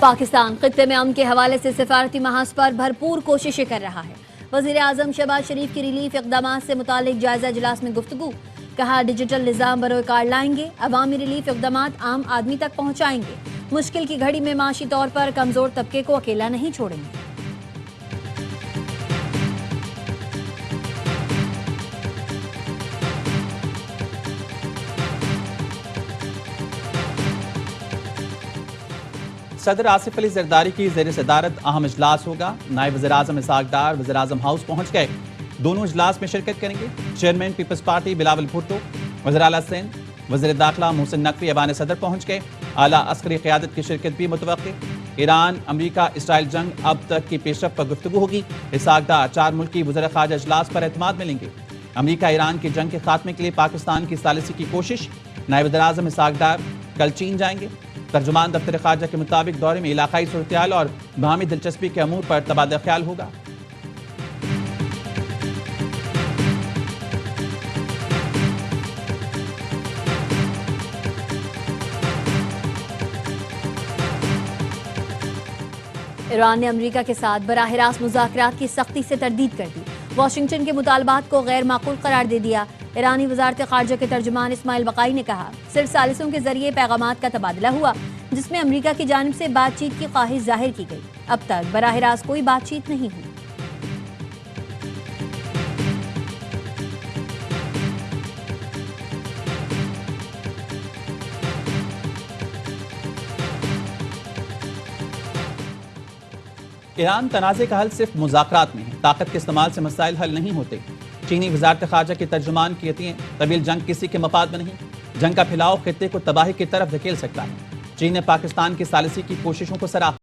पाकिस्तान खित्ते में अमन के हवाले से सिफारती महाज पर भरपूर कोशिशें कर रहा है। वजीर आजम शहबाज शरीफ की रिलीफ इक़दामात से मुतालिक जायजा इजलास में गुफ्तगू। कहा, डिजिटल निज़ाम बरोए कार लाएंगे, अवामी रिलीफ इक़दामात आम आदमी तक पहुँचाएंगे। मुश्किल की घड़ी में माशी तौर पर कमजोर तबके को अकेला नहीं छोड़ेंगे। सदर आसिफ अली जरदारी की ज़ेर सदारत अहम इजलास होगा। नायब वज़ीर आज़म इसहाक डार वज़ीर आज़म हाउस पहुँच गए, दोनों इजलास में शिरकत करेंगे। Chairman peoples party Bilawal Bhutto, वज़ीर आला सिंध, वज़ीर दाखिला मोहसिन नकवी ऐवान सदर पहुँच गए। आला अस्करी क़यादत की शिरकत भी मुतवक्किल। ईरान अमरीका इसराइल जंग अब तक की पेशरफ्त पर गुफ्तगू होगी। इसहाक डार 4 मुल्की वज़ीर ख़ारजा इजलास पर एतमाद मिलेंगे। अमरीका ईरान की जंग के खात्मे के लिए पाकिस्तान की सालिसी की कोशिश। नायब वज़ीर आज़म इसहाक डार कल चीन जाएंगे। तर्जुमान दफ्तर ख़ारजा के मुताबिक दौरे में इलाकाई सूरत-ए-हाल और बाहमी दिलचस्पी के अमूर पर तबादला ख्याल होगा। ईरान ने अमेरिका के साथ बराह रास्त मुज़ाकरात की सख्ती से तरदीद कर दी। वाशिंगटन के मुतालबात को गैर माकूल करार दे दिया। ईरानी वजारत ख़ारजा के तर्जुमान इस्माइल बकाई ने कहा, सिर्फ सालिसों के जरिए पैगामात का तबादला हुआ, जिसमें अमेरिका की जानिब से बातचीत की ख्वाहिश जाहिर की गई। अब तक बराह रास्त कोई बातचीत नहीं हुई। ईरान तनाज़े का हल सिर्फ मुज़ाकरात में है, ताकत के इस्तेमाल से मसाइल हल नहीं होते। चीनी वजारत ख़ारजा के तर्जुमान कहती हैं, तवील जंग किसी के मफाद में नहीं, जंग का फैलाव खित्ते को तबाही की तरफ धकेल सकता है। चीन ने पाकिस्तान की सालिसी की कोशिशों को सराहा।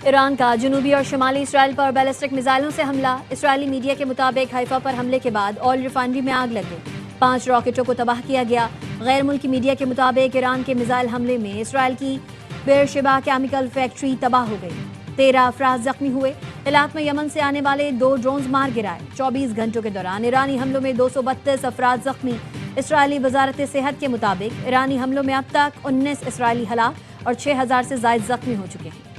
ईरान का जनूबी और शुमाली इसराइल पर बैलिस्टिक मिसाइलों से हमला। इसराइली मीडिया के मुताबिक हैफा पर हमले के बाद ऑयल रिफाइनरी में आग लग गई, 5 रॉकेटों को तबाह किया गया। गैर मुल्की मीडिया के मुताबिक ईरान के मिसाइल हमले में इसराइल की बेरशेबा केमिकल फैक्ट्री तबाह हो गई, 13 अफराद जख्मी हुए। इलाक में यमन से आने वाले 2 ड्रोन मार गिराए। 24 घंटों के दौरान ईरानी हमलों में 232 अफराद जख्मी। इसराइली वजारत सेहत के मुताबिक ईरानी हमलों में अब तक 19 इसराइली हलाक और 6000 से ज्यादा जख्मी हो चुके हैं।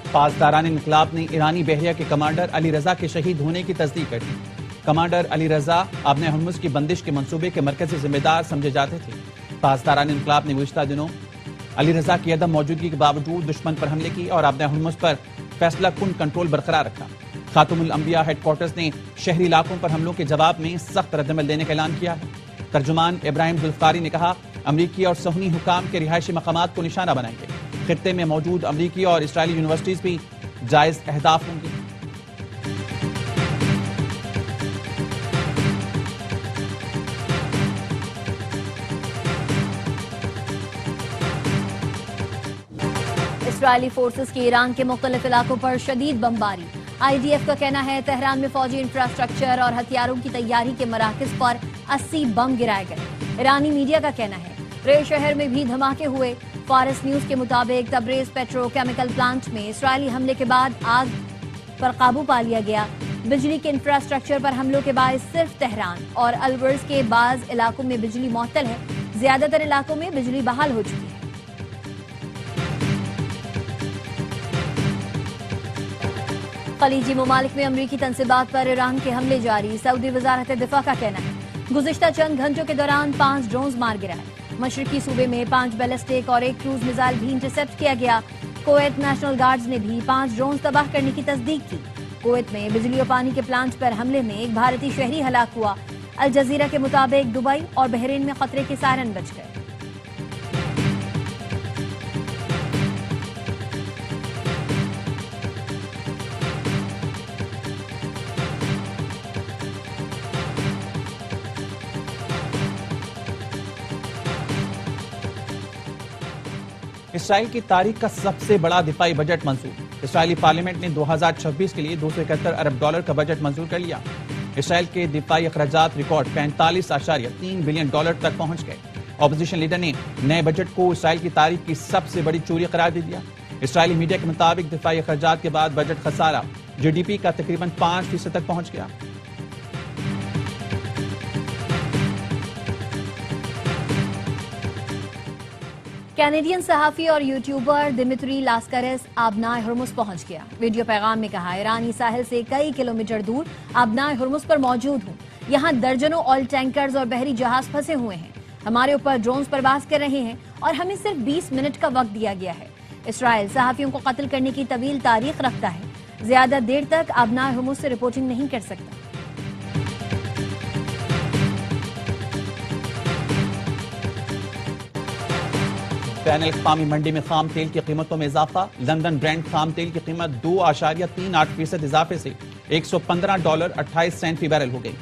पासदारान इनकलाब ने ईरानी बहरिया के कमांडर अली रजा के शहीद होने की तस्दीक कर दी। कमांडर अली रजा अपने हुर्मुज की बंदिश के मंसूबे के मरकजी जिम्मेदार समझे जाते थे। पासदारान इनकलाब ने गुज़िश्ता दिनों अली रजा की अदम मौजूदगी के बावजूद दुश्मन पर हमले की और अपने हुर्मुज पर फैसला कुन कंट्रोल बरकरार रखा। खातुमुल अंबिया हेडक्वार्टर्स ने शहरी इलाकों पर हमलों के जवाब में सख्त रद्दमल देने का ऐलान किया है। तर्जुमान इब्राहिम जुल्फकारी ने कहा, अमरीकी और सहनी हुकाम के रिहायशी मकामात को निशाना बनाएंगे। खित्ते में मौजूद अमरीकी और इसराइली यूनिवर्सिटीज भी जायज अहदाफ होंगी। इसराइली फोर्सेस की ईरान के मुख्तलिफ इलाकों पर शदीद बमबारी। IDF का कहना है, तेहरान में फौजी इंफ्रास्ट्रक्चर और हथियारों की तैयारी के मराकज पर 80 बम गिराए गए। ईरानी मीडिया का कहना है, रे शहर में भी धमाके हुए। फारस न्यूज के मुताबिक तब्रेज पेट्रोकेमिकल प्लांट में इसराइली हमले के बाद आग पर काबू पा लिया गया। बिजली के इंफ्रास्ट्रक्चर पर हमलों के बाद सिर्फ तेहरान और अलवर्स के बाज इलाकों में बिजली मुअत्तल है, ज्यादातर इलाकों में बिजली बहाल हो चुकी है। खलीजी ममालिक में अमरीकी तनसीबात पर ईरान के हमले जारी। सऊदी वजारत दिफा का कहना है, गुज़िश्ता चंद घंटों के दौरान 5 ड्रोन मार गिराए। मशरकी सूबे में 5 बैलिस्टिक और 1 क्रूज मिसाइल भी इंटरसेप्ट किया गया। कुवैत नेशनल गार्ड्स ने भी 5 ड्रोन तबाह करने की तस्दीक की। कुवैत में बिजली और पानी के प्लांट पर हमले में एक भारतीय शहरी हलाक हुआ। अल जजीरा के मुताबिक दुबई और बहरीन में खतरे के सायरन बज गए। इसराइल की तारीख का सबसे बड़ा दिफाई बजट मंजूर। इसराइली पार्लियामेंट ने 2026 के लिए 271 अरब डॉलर का बजट मंजूर कर लिया। इसराइल के दिफाई अखराजात रिकॉर्ड 45.3 बिलियन डॉलर तक पहुंच गए। ऑपोजिशन लीडर ने नए बजट को इसराइल की तारीख की सबसे बड़ी चोरी करार दे दिया। इसराइली मीडिया के मुताबिक दिफाई खर्चात के बाद बजट खसारा जीडीपी का तकरीबन 5% तक पहुंच गया। कैनेडियन सहाफी और यूट्यूबर दिमित्री लास्करेस आबनाए हुर्मुज पहुंच गया। वीडियो पैगाम में कहा, ईरानी साहिल से कई किलोमीटर दूर आबनाए हुर्मुज पर मौजूद हूं। यहां दर्जनों ऑयल टैंकर्स और बहरी जहाज फंसे हुए हैं। हमारे ऊपर ड्रोन्स परवाज कर रहे हैं और हमें सिर्फ 20 मिनट का वक्त दिया गया है। इसराइल सहाफियों को कत्ल करने की तवील तारीख रखता है। ज्यादा देर तक आबनाए हुर्मुज से रिपोर्टिंग नहीं कर सकता। बैन अल-अक़वामी मंडी में खाम तेल की कीमतों में इजाफा। लंदन ब्रेंट खाम तेल की कीमत 2.38% इजाफे से $115.28 फी बैरल हो गई।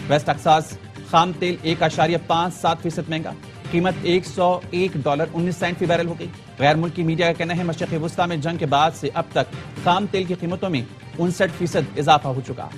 वेस्ट टेक्सास खाम तेल 1.57% महंगा, कीमत $101.19 फी बैरल हो गई। गैर मुल्की मीडिया का कहना है मशरिक़ी वुस्ता में जंग के बाद से अब तक खाम तेल की कीमतों में 59% इजाफा हो चुका।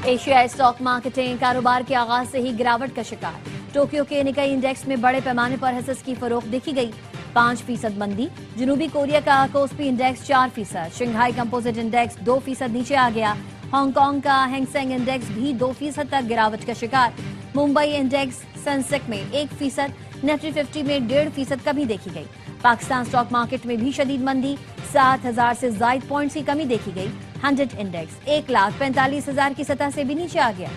एशियाई स्टॉक मार्केटें कारोबार के आगाज से ही गिरावट का शिकार। टोक्यो के निकाई इंडेक्स में बड़े पैमाने पर हिस्सेस की फरोख्त देखी गई, 5% मंदी। जनूबी कोरिया का KOSPI index 4%, Shanghai composite index 2% नीचे आ गया। हांगकांग का हैंगसेंग इंडेक्स भी 2% तक गिरावट का शिकार। मुंबई इंडेक्स सेंसेक्स में 1%, निफ्टी 50 में 1.5% कमी देखी गई। पाकिस्तान स्टॉक मार्केट में भी शदीद मंदी, 7,000 से ज्यादा पॉइंट्स की कमी देखी गई। 100 इंडेक्स 1,45,000 की सतह से भी नीचे आ गया।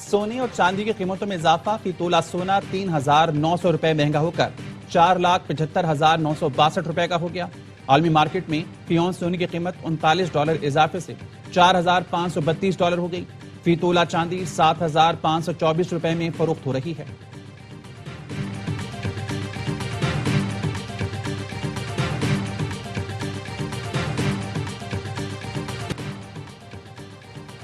सोने और चांदी की कीमतों में इजाफा। फी तोला सोना 3,900 रुपए महंगा होकर 4,75,962 रुपए का हो गया। आलमी मार्केट में फी औंस सोने की कीमत $39 इजाफे से $4,532 हो गई। फी तोला चांदी 7,524 रुपए में फरोख्त हो रही है।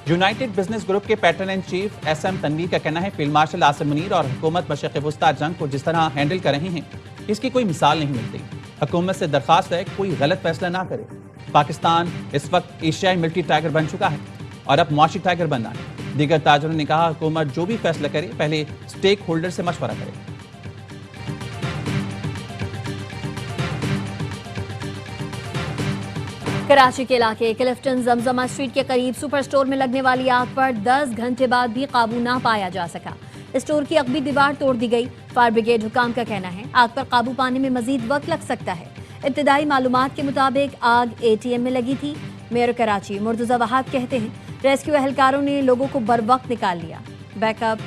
यूनाइटेड बिजनेस ग्रुप के patron and chief SM Tanveer का कहना है फील्ड मार्शल आसिम मुनीर और हुकूमत मशरिक़ वुस्ता जंग को जिस तरह हैंडल कर रहे हैं इसकी कोई मिसाल नहीं मिलती। हुकूमत से दरखास्त है कोई गलत फैसला ना करे। पाकिस्तान इस वक्त एशियाई मिलिट्री टाइगर बन चुका है और अब मुआशी टाइगर बनना है। दीगर ताजरों ने कहा हुकूमत जो भी फैसला करे पहले स्टेक होल्डर से मशवरा करे। कराची के इलाके क्लिफ्टन जमजमा स्ट्रीट के करीब सुपर स्टोर में लगने वाली आग पर 10 घंटे बाद भी काबू ना पाया जा सका। स्टोर की अगबी दीवार तोड़ दी गई। फायर ब्रिगेड हुकाम का कहना है आग पर काबू पाने में मजीद वक्त लग सकता है। इब्तिदाई मालूमात के मुताबिक आग ATM में लगी थी। मेयर कराची मुर्तजा वहाब कहते हैं रेस्क्यू एहलकारों ने लोगों को बर वक्त निकाल लिया। बैकअप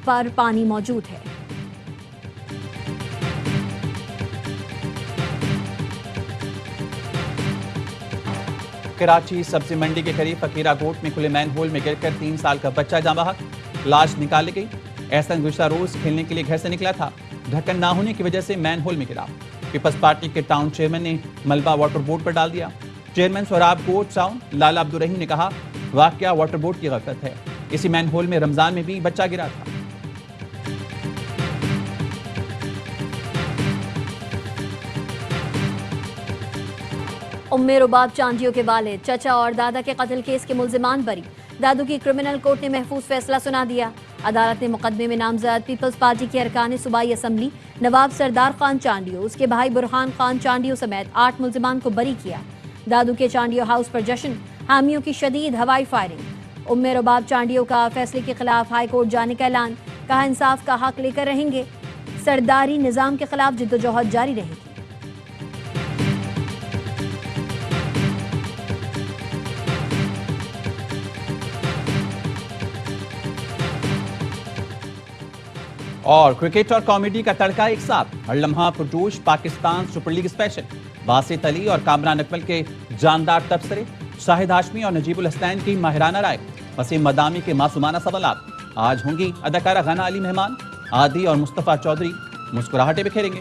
पर पानी मौजूद है। कराची सब्जी मंडी के करीब फकीरा गोट में खुले मैन होल में गिरकर 3 साल का बच्चा जाँ बहक, लाश निकाली गई। एहसन गुज़श्ता रोज खेलने के लिए घर से निकला था, ढक्कन ना होने की वजह से मैन होल में गिरा। पीपल्स पार्टी के टाउन चेयरमैन ने मलबा वाटर बोर्ड पर डाल दिया। चेयरमैन सोहराब गोट टाउन लाला अब्दुर्रहीम ने कहा वाकया वाटर बोर्ड की गफलत है। इसी मैन होल में रमजान में भी बच्चा गिरा था। उम्मे रुबाब चांदियों के वालिद, चचा और दादा के कत्ल केस के मुल्जिमान बरी। दादू की क्रिमिनल कोर्ट ने महफूज फैसला सुना दिया। अदालत ने मुकदमे में नामजद पीपल्स पार्टी के अरकान सूबाई असम्बली नवाब सरदार खान चांडियो, उसके भाई बुरहान खान चांडियो समेत 8 मुल्जिमान को बरी किया। दादू के चांडियो हाउस पर जश्न, हामियों की शदीद हवाई फायरिंग। उम्मे रुबाब चांडियो का फैसले के खिलाफ हाई कोर्ट जाने का ऐलान, कहा इंसाफ का हक लेकर रहेंगे। सरदारी निजाम के खिलाफ जिद्दोजहद जारी रहेगी। और क्रिकेट और कॉमेडी का तड़का एक साथ, हर लम्हा पुरजोश Pakistan super league special. Basit Ali और कामरान अकमल के जानदार तबसरे, शाहिद हाशमी और नजीबुल हसनैन की माहिराना राय, वसीम मदामी के मासूमाना सवालात। आज होंगी अदाकारा गना अली मेहमान, आदि और मुस्तफ़ा चौधरी मुस्कुराहटें बिखेरेंगे।